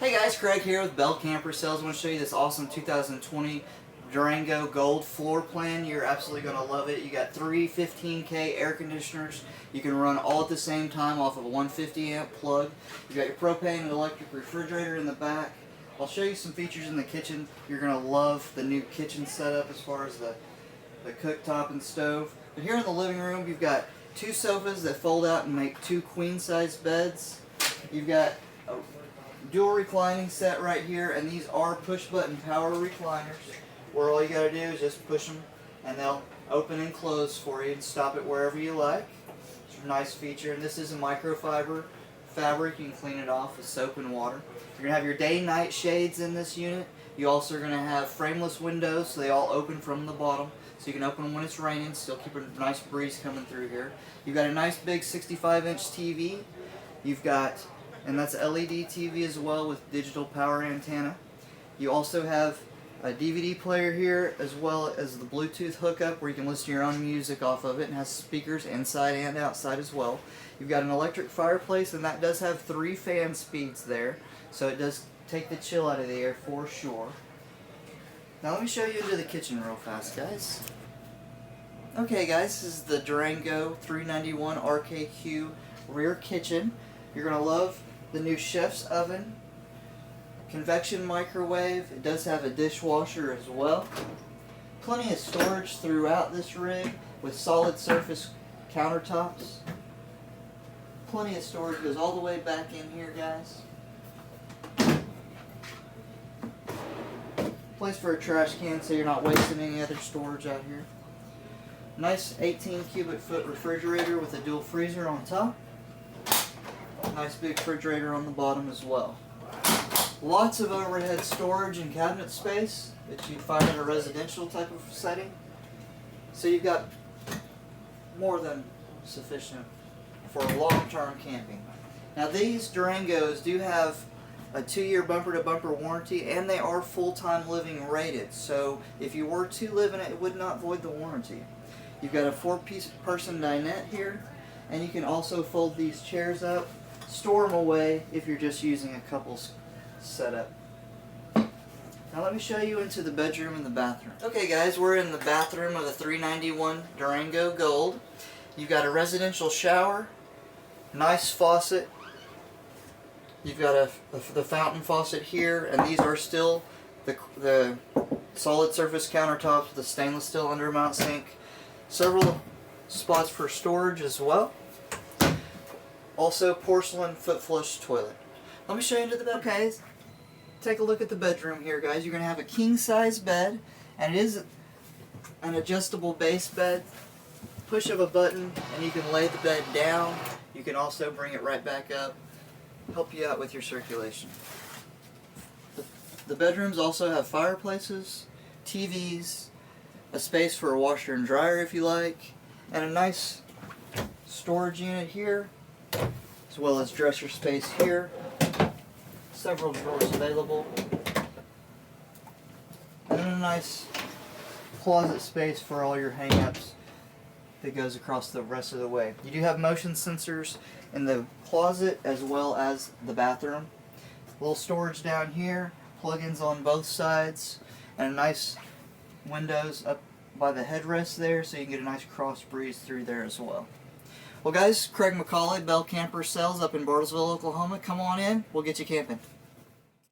Hey guys, Craig here with Bell Camper Sales. I want to show you this awesome 2020 Durango Gold floor plan. You're absolutely going to love it. You got three 15K air conditioners. You can run all at the same time off of a 150 amp plug. You got your propane and electric refrigerator in the back. I'll show you some features in the kitchen. You're going to love the new kitchen setup as far as the cooktop and stove. But here in the living room, you've got two sofas that fold out and make two queen size beds. You've got a dual reclining set right here, and these are push button power recliners where all you got to do is just push them and they'll open and close for you and stop it wherever you like. It's a nice feature, and this is a microfiber fabric. You can clean it off with soap and water. You're going to have your day-night shades in this unit. You also are going to have frameless windows, so they all open from the bottom, so you can open them when it's raining, still keep a nice breeze coming through here. You've got a nice big 65-inch TV. You've got, and that's LED TV as well with digital power antenna. You also have a DVD player here as well as the Bluetooth hookup where you can listen to your own music off of it, and has speakers inside and outside as well. You've got an electric fireplace, and that does have 3 fan speeds there, so it does take the chill out of the air for sure. Now let me show you into the kitchen real fast, guys. Okay guys, this is the Durango 391 RKQ rear kitchen. You're going to love the new chef's oven, convection microwave. It does have a dishwasher as well. Plenty of storage throughout this rig with solid surface countertops. Plenty of storage, goes all the way back in here, guys. Place for a trash can so you're not wasting any other storage out here. Nice 18 cubic foot refrigerator with a dual freezer on top. Nice big refrigerator on the bottom as well. Lots of overhead storage and cabinet space that you'd find in a residential type of setting. So you've got more than sufficient for long-term camping. Now these Durangos do have a 2-year bumper-to-bumper warranty, and they are full-time living rated. So if you were to live in it, it would not void the warranty. You've got a 4-person dinette here, and you can also fold these chairs up, store them away if you're just using a couple's setup. Now let me show you into the bedroom and the bathroom. Okay guys, we're in the bathroom of the 391 Durango Gold. You've got a residential shower, nice faucet. You've got the fountain faucet here, and these are still the solid surface countertops with the stainless steel undermount sink. Several spots for storage as well. Also porcelain foot flush toilet. Let me show you into the bed. Okay, take a look at the bedroom here, guys. You're going to have a king size bed, and it is an adjustable base bed. Push of a button and you can lay the bed down. You can also bring it right back up, help you out with your circulation. The bedrooms also have fireplaces, TVs, a space for a washer and dryer if you like, and a nice storage unit here, as well as dresser space here. Several drawers available, and a nice closet space for all your hang-ups that goes across the rest of the way. You do have motion sensors in the closet as well as the bathroom. A little storage down here, plug-ins on both sides, and a nice windows up by the headrest there, so you can get a nice cross breeze through there as well. Well guys, Craig McCauley, Bell Camper Sales up in Bartlesville, Oklahoma. Come on in, we'll get you camping.